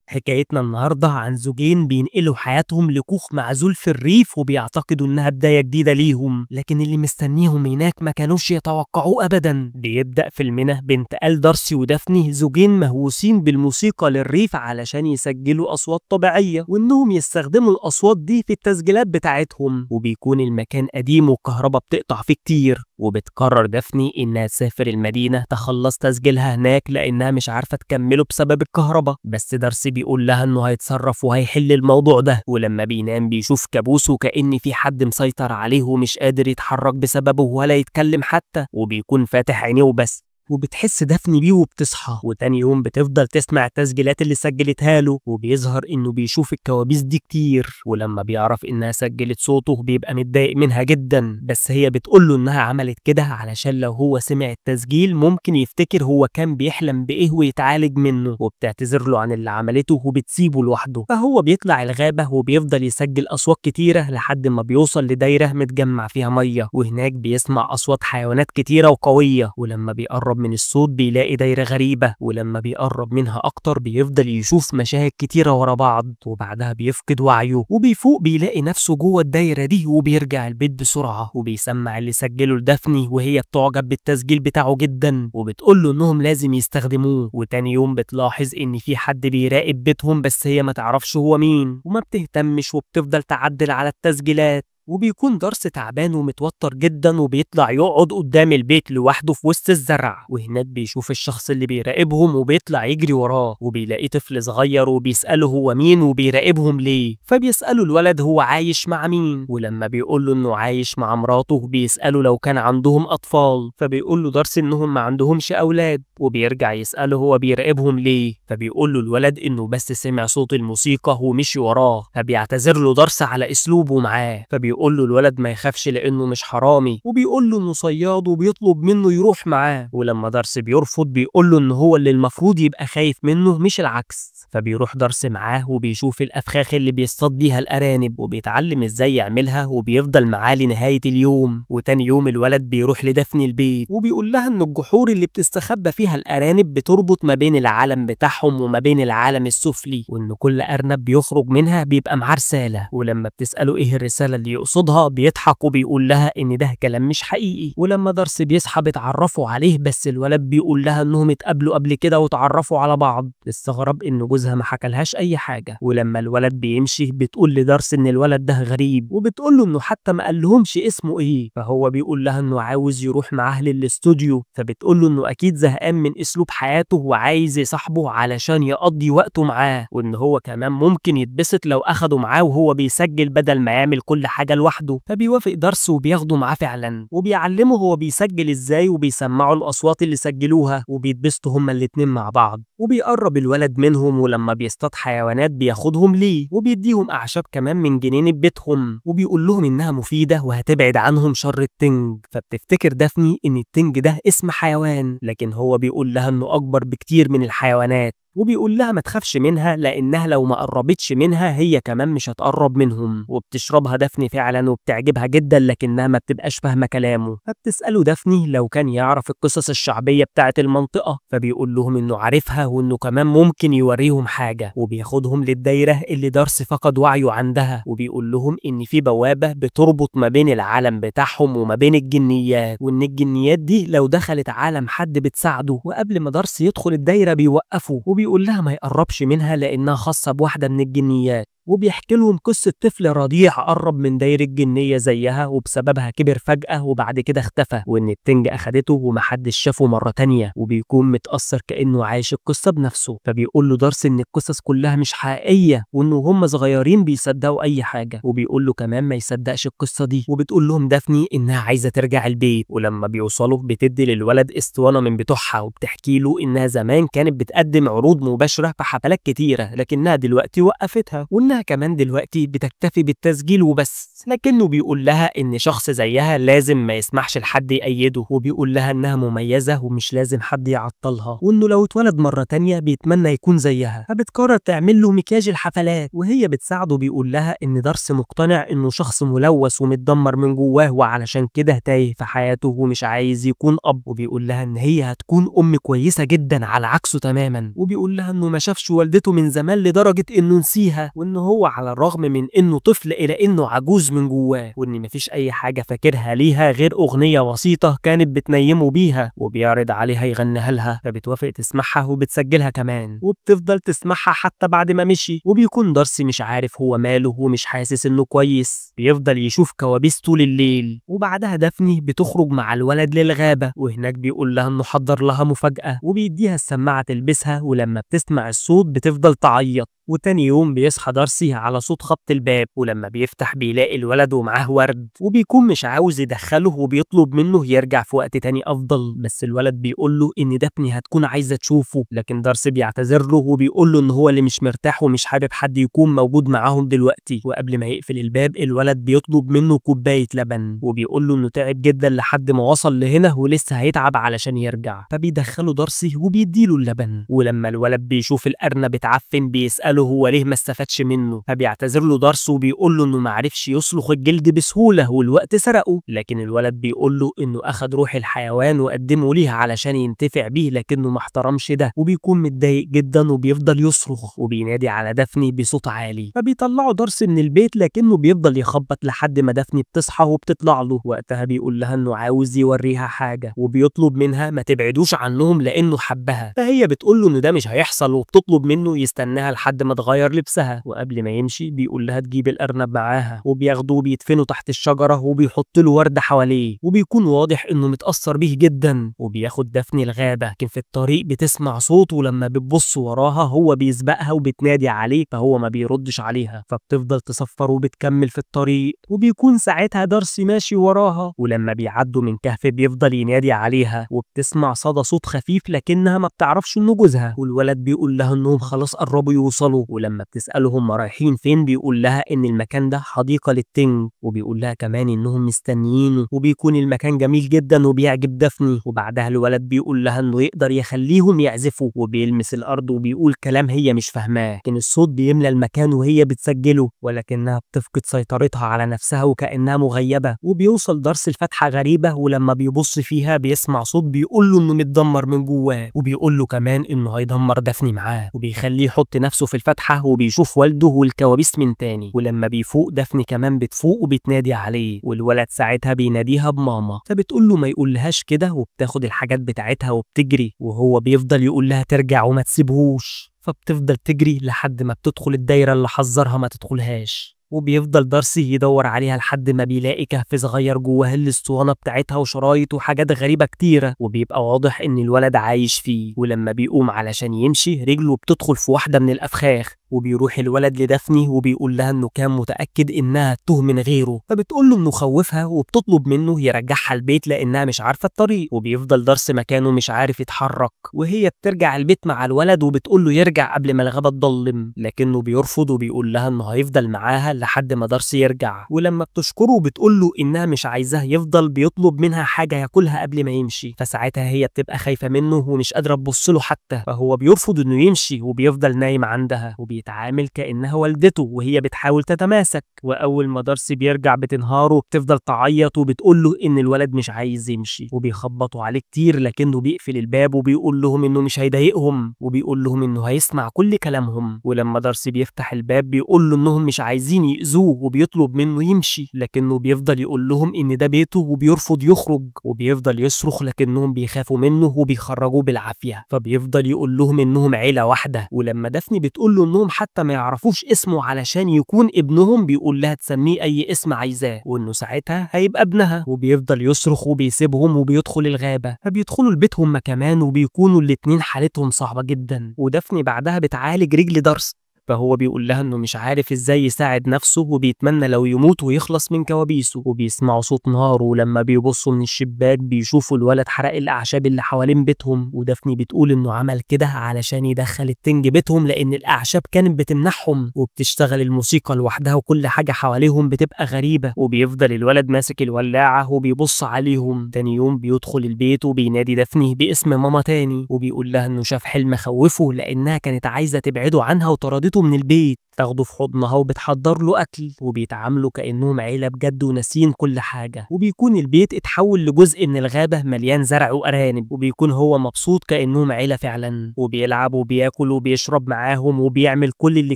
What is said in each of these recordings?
حكايتنا النهاردة عن زوجين بينقلوا حياتهم لكوخ معزول في الريف وبيعتقدوا إنها بداية جديدة ليهم، لكن اللي مستنيهم هناك ما كانوش يتوقعوه أبدا. بيبدأ فيلمنا بانتقال دارسي ودافني، زوجين مهووسين بالموسيقى للريف علشان يسجلوا أصوات طبيعية وإنهم يستخدموا الأصوات دي في التسجيلات بتاعتهم. وبيكون المكان قديم والكهرباء بتقطع فيه كتير، وبتقرر دافني إنها تسافر المدينة تخلص تسجيلها هناك لأنها مش عارفة تكمله بسبب الكهرباء. بس دارسي بيقول لها إنه هيتصرف وهيحل الموضوع ده، ولما بينام بيشوف كابوس وكأن في حد مسيطر عليه ومش قادر يتحرك بسببه ولا يتكلم حتى، وبيكون فاتح عينيه وبس. وبتحس دافني بيه وبتصحى، وتاني يوم بتفضل تسمع التسجيلات اللي سجلتها له، وبيظهر انه بيشوف الكوابيس دي كتير. ولما بيعرف انها سجلت صوته بيبقى متضايق منها جدا، بس هي بتقوله انها عملت كده علشان لو هو سمع التسجيل ممكن يفتكر هو كان بيحلم بايه ويتعالج منه، وبتعتذر له عن اللي عملته وبتسيبه لوحده. فهو بيطلع الغابة وبيفضل يسجل اصوات كتيرة لحد ما بيوصل لدايرة متجمع فيها مية، وهناك بيسمع اصوات حيوانات كتيرة وقوية. ولما بيقرب من الصوت بيلاقي دايرة غريبة، ولما بيقرب منها أكتر بيفضل يشوف مشاهد كتيرة ورا بعض، وبعدها بيفقد وعيه وبيفوق بيلاقي نفسه جوه الدايرة دي، وبيرجع البيت بسرعة وبيسمع اللي سجله لدافني، وهي بتعجب بالتسجيل بتاعه جدا وبتقوله إنهم لازم يستخدموه. وتاني يوم بتلاحظ إن في حد بيراقب بيتهم، بس هي ما تعرفش هو مين وما بتهتمش وبتفضل تعدل على التسجيلات. وبيكون دارسي تعبان ومتوتر جدا، وبيطلع يقعد قدام البيت لوحده في وسط الزرع، وهناك بيشوف الشخص اللي بيراقبهم وبيطلع يجري وراه، وبيلاقيه طفل صغير وبيسأله هو مين وبيراقبهم ليه. فبيسأله الولد هو عايش مع مين، ولما بيقوله انه عايش مع مراته بيسأله لو كان عندهم أطفال، فبيقوله دارسي انهم ما عندهمش أولاد، وبيرجع يسأله هو بيراقبهم ليه. فبيقوله الولد انه بس سمع صوت الموسيقى ومشي وراه، فبيعتذر له دارسي على اسلوبه معاه. بيقول له الولد ما يخافش لانه مش حرامي، وبيقول له انه صياد وبيطلب منه يروح معاه. ولما دارسي بيرفض بيقول له ان هو اللي المفروض يبقى خايف منه مش العكس. فبيروح دارسي معاه وبيشوف الافخاخ اللي بيصطاد بيها الارانب، وبيتعلم ازاي يعملها، وبيفضل معاه لنهايه اليوم. وتاني يوم الولد بيروح لدافني البيت وبيقول لها ان الجحور اللي بتستخبى فيها الارانب بتربط ما بين العالم بتاعهم وما بين العالم السفلي، وان كل ارنب بيخرج منها بيبقى معاه رساله. ولما بتساله ايه الرساله اللي يقصدها بيضحك وبيقول لها ان ده كلام مش حقيقي. ولما دارسي بيصحى بيتعرفوا عليه، بس الولد بيقول لها انهم اتقابلوا قبل كده وتعرفوا على بعض. استغرب ان جوزها ما حكالهاش اي حاجه. ولما الولد بيمشي بتقول لدارسي ان الولد ده غريب، وبتقول له انه حتى ما قالهمش اسمه ايه. فهو بيقول لها انه عاوز يروح معاه للاستوديو، فبتقول له انه اكيد زهقان من اسلوب حياته وعايز يصاحبه علشان يقضي وقته معاه، وان هو كمان ممكن يتبسط لو اخده معاه وهو بيسجل بدل ما يعمل كل حاجه لوحده. فبيوافق دارسي وبياخده معاه فعلا، وبيعلمه هو بيسجل ازاي، وبيسمعوا الاصوات اللي سجلوها، وبيتبسطوا هما الاتنين مع بعض. وبيقرب الولد منهم، ولما بيصطاد حيوانات بياخدهم ليه، وبيديهم اعشاب كمان من جنينة بيتهم، وبيقول لهم انها مفيدة وهتبعد عنهم شر التنج. فبتفتكر دافني ان التنج ده اسم حيوان، لكن هو بيقول لها انه اكبر بكتير من الحيوانات، وبيقول لها ما تخافش منها لانها لو ما قربتش منها هي كمان مش هتقرب منهم. وبتشربها دافني فعلا وبتعجبها جدا، لكنها ما بتبقاش فاهمه كلامه. فبتساله دافني لو كان يعرف القصص الشعبيه بتاعه المنطقه، فبيقول لهم انه عارفها وانه كمان ممكن يوريهم حاجه. وبياخدهم للدايره اللي دارسي فقد وعيه عندها، وبيقول لهم ان في بوابه بتربط ما بين العالم بتاعهم وما بين الجنيات، وان الجنيات دي لو دخلت عالم حد بتساعده، وقبل ما دارسي يدخل الدايره بيوقفوا، وبيقول لها ما يقربش منها لانها خاصه بواحده من الجنيات. وبيحكي لهم قصة طفل رضيع قرب من دايرة جنية زيها وبسببها كبر فجأة وبعد كده اختفى، وإن التنج أخدته ومحدش شافه مرة تانية، وبيكون متأثر كأنه عايش القصة بنفسه. فبيقول له دارسي إن القصص كلها مش حقيقية، وإنه هم صغيرين بيصدقوا أي حاجة. وبيقول له كمان ما يصدقش القصة دي، وبتقول لهم دافني إنها عايزة ترجع البيت. ولما بيوصلوا بتدي للولد اسطوانة من بتوعها، وبتحكي له إنها زمان كانت بتقدم عروض مباشرة في حفلات كتيرة، لكنها دلوقتي وقفتها، وإنها لكنها كمان دلوقتي بتكتفي بالتسجيل وبس، لكنه بيقول لها إن شخص زيها لازم ما يسمحش لحد يأيده، وبيقول لها إنها مميزة ومش لازم حد يعطلها، وإنه لو اتولد مرة تانية بيتمنى يكون زيها، فبتقرر تعمل له مكياج الحفلات، وهي بتساعده. بيقول لها إن دارسي مقتنع إنه شخص ملوث ومتدمر من جواه، وعلشان كده تايه في حياته ومش عايز يكون أب، وبيقول لها إن هي هتكون أم كويسة جدا على عكسه تماما، وبيقول لها إنه ما شافش والدته من زمان لدرجة إنه نسيها، وإنه هو على الرغم من إنه طفل إلى إنه عجوز من جواه، وإن مفيش أي حاجة فاكرها ليها غير أغنية بسيطة كانت بتنيمه بيها وبيعرض عليها يغنيها لها، فبتوافق تسمعها وبتسجلها كمان، وبتفضل تسمعها حتى بعد ما مشي. وبيكون دارسي مش عارف هو ماله ومش حاسس إنه كويس، بيفضل يشوف كوابيس طول الليل. وبعدها دافني بتخرج مع الولد للغابة، وهناك بيقول لها إنه حضر لها مفاجأة، وبيديها السماعة تلبسها، ولما بتسمع الصوت بتفضل تعيط. وتاني يوم بيصحى دارسي على صوت خبط الباب، ولما بيفتح بيلاقي الولد ومعاه ورد، وبيكون مش عاوز يدخله وبيطلب منه يرجع في وقت تاني أفضل، بس الولد بيقول له إن دافني هتكون عايزة تشوفه، لكن دارسي بيعتذر له وبيقول له إن هو اللي مش مرتاح ومش حابب حد يكون موجود معاهم دلوقتي. وقبل ما يقفل الباب الولد بيطلب منه كوباية لبن، وبيقول له إنه تعب جدا لحد ما وصل لهنا ولسه هيتعب علشان يرجع، فبيدخله دارسي وبيديله اللبن. ولما الولد بيشوف الأرنب اتعفن بيسأله هو ليه ما استفادش منه، فبيعتذر له دارسي وبيقول له إنه ما عرفش يصلخ الجلد بسهولة والوقت سرقه، لكن الولد بيقول له إنه أخد روح الحيوان وقدمه ليها علشان ينتفع بيه، لكنه ما احترمش ده، وبيكون متضايق جدا وبيفضل يصرخ وبينادي على دافني بصوت عالي. فبيطلعوا دارسي من البيت، لكنه بيفضل يخبط لحد ما دافني بتصحى وبتطلع له. وقتها بيقول لها إنه عاوز يوريها حاجة، وبيطلب منها ما تبعدوش عنهم لأنه حبها، فهي بتقول له إنه ده مش هيحصل، وبتطلب منه يستناها لحد ما تغير لبسها. وقبل ما يمشي بيقول لها تجيب الأرنب معاها، وبياخدوه بيدفنوا تحت الشجرة وبيحط له وردة حواليه، وبيكون واضح إنه متأثر بيه جدا. وبياخد دافني الغابة، لكن في الطريق بتسمع صوت، ولما بتبص وراها هو بيسبقها وبتنادي عليه، فهو ما بيردش عليها، فبتفضل تصفر وبتكمل في الطريق. وبيكون ساعتها دارسي ماشي وراها، ولما بيعدوا من كهف بيفضل ينادي عليها، وبتسمع صدى صوت خفيف لكنها ما بتعرفش إنه جوزها. والولد بيقول لها إنهم خلاص قربوا يوصلوا، ولما بتسأله هم رايحين فين بيقول لها إن المكان ده حديقة للتنج، وبيقول لها كمان إنهم مستنيينه، وبيكون المكان جميل جدا وبيعجب دافني. وبعدها الولد بيقول لها إنه يقدر يخليهم يعزفوا، وبيلمس الأرض وبيقول كلام هي مش فاهماه، لكن الصوت بيملى المكان وهي بتسجله، ولكنها بتفقد سيطرتها على نفسها وكأنها مغيبة. وبيوصل دارسي لفتحة غريبة، ولما بيبص فيها بيسمع صوت بيقول له إنه متدمر من جواه، وبيقول له كمان إنه هيدمر دافني معاه، وبيخليه يحط نفسه في الفتحة وبيشوف والده والكوابيس من تاني. ولما بيفوق دافني كمان بتفوق وبتنادي عليه، والولد ساعتها بيناديها بماما، فبتقول له ما يقولهاش كده، وبتاخد الحاجات بتاعتها وبتجري، وهو بيفضل يقول لها ترجع وما تسيبهوش، فبتفضل تجري لحد ما بتدخل الدايرة اللي حذرها ما تدخلهاش. وبيفضل دارسي يدور عليها لحد ما بيلاقي كهف صغير جواه الاسطوانة بتاعتها وشرايط وحاجات غريبة كتيرة، وبيبقى واضح ان الولد عايش فيه. ولما بيقوم علشان يمشي رجله بتدخل في واحدة من الأفخاخ، وبيروح الولد لدافني وبيقول لها انه كان متأكد انها تتوه من غيره، فبتقول له انه خوفها وبتطلب منه يرجعها البيت لانها مش عارفة الطريق. وبيفضل دارسي مكانه مش عارف يتحرك، وهي بترجع البيت مع الولد وبتقول له يرجع قبل ما الغابة تضلم، لكنه بيرفض وبيقول لها انه هيفضل معاها لحد ما دارسي يرجع. ولما بتشكره بتقول له انها مش عايزاه يفضل، بيطلب منها حاجة ياكلها قبل ما يمشي، فساعتها هي بتبقى خايفة منه ومش قادرة تبص له حتى، فهو بيرفض انه يمشي وبيفضل نايم عندها، وبيتعامل كأنها والدته وهي بتحاول تتماسك. واول ما دارسي بيرجع بتنهار وبتفضل تعيط وبتقول له ان الولد مش عايز يمشي، وبيخبطوا عليه كتير لكنه بيقفل الباب وبيقول لهم انه مش هيضايقهم، وبيقول لهم انه هيسمع كل كلامهم. ولما دارسي بيفتح الباب بيقول له انهم مش عايزين يأذوه وبيطلب منه يمشي، لكنه بيفضل يقول لهم ان ده بيته وبيرفض يخرج، وبيفضل يصرخ لكنهم بيخافوا منه وبيخرجوه بالعافية، فبيفضل يقول لهم انهم عيلة واحدة. ولما دافني بتقول له انهم حتى ما يعرفوش اسمه علشان يكون ابنهم، بيقول لها تسميه اي اسم عايزاه وانه ساعتها هيبقى ابنها، وبيفضل يصرخ وبيسيبهم وبيدخل الغابة. فبيدخلوا البيت هما كمان وبيكونوا الاتنين حالتهم صعبة جدا، ودافني بعدها بتعالج رجل دارسي، فهو بيقول لها انه مش عارف ازاي يساعد نفسه وبيتمنى لو يموت ويخلص من كوابيسه. وبيسمعوا صوت نار، ولما بيبصوا من الشباك بيشوفوا الولد حرق الاعشاب اللي حوالين بيتهم. ودافني بتقول انه عمل كده علشان يدخل التنج بيتهم لان الاعشاب كانت بتمنعهم، وبتشتغل الموسيقى لوحدها وكل حاجه حواليهم بتبقى غريبه. وبيفضل الولد ماسك الولاعه وبيبص عليهم. تاني يوم بيدخل البيت وبينادي دافني باسم ماما تاني، وبيقول لها انه شاف حلم خوفه لانها كانت عايزه تبعده عنها وطردته من البيت. تاخده في حضنها وبتحضر له اكل، وبيتعاملوا كانهم عيله بجد وناسين كل حاجه. وبيكون البيت اتحول لجزء من الغابه مليان زرع وارانب، وبيكون هو مبسوط كانهم عيله فعلا، وبيلعب وبياكل وبيشرب معاهم وبيعمل كل اللي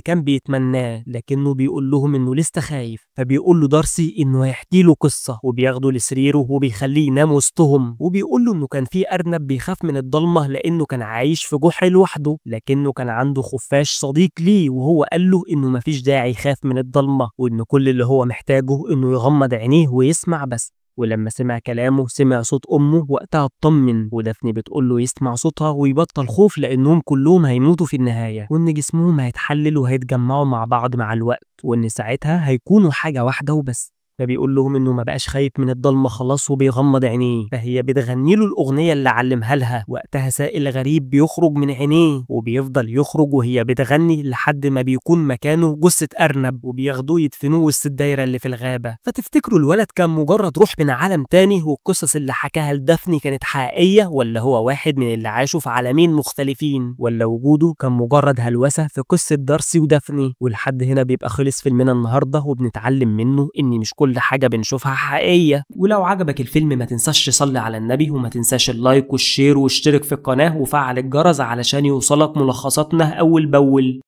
كان بيتمناه. لكنه بيقول لهم انه لسه خايف، فبيقول له دارسي انه هيحكي له قصه، وبياخده لسريره وبيخليه ينام وسطهم. وبيقول له انه كان في ارنب بيخاف من الضلمه لانه كان عايش في جحر لوحده، لكنه كان عنده خفاش صديق ليه، وهو قال له انه مفيش داعي يخاف من الضلمه، وان كل اللي هو محتاجه انه يغمض عينيه ويسمع بس. ولما سمع كلامه سمع صوت امه، وقتها اطمن. ودافني بتقول له يسمع صوتها ويبطل خوف لانهم كلهم هيموتوا في النهايه، وان جسمهم هيتحلل وهيتجمعوا مع بعض مع الوقت، وان ساعتها هيكونوا حاجه واحده وبس. فبيقول لهم انه ما بقاش خايف من الضلمه خلاص وبيغمض عينيه. فهي بتغني له الاغنيه اللي علمها لها. وقتها سائل غريب بيخرج من عينيه، وبيفضل يخرج وهي بتغني لحد ما بيكون مكانه جثه ارنب، وبياخدوه يدفنوه وسط الدايره اللي في الغابه. فتفتكروا الولد كان مجرد روح من عالم تاني، والقصص اللي حكاها لدافني كانت حقيقيه، ولا هو واحد من اللي عاشوا في عالمين مختلفين، ولا وجوده كان مجرد هلوسه في قصه دارسي ودافني؟ ولحد هنا بيبقى خلص فيلمنا النهارده، وبنتعلم منه ان مش كل حاجة بنشوفها حقيقية. ولو عجبك الفيلم ما تنساش تصلي على النبي، وما تنساش اللايك والشير واشترك في القناة وفعل الجرس علشان يوصلك ملخصاتنا أول بأول.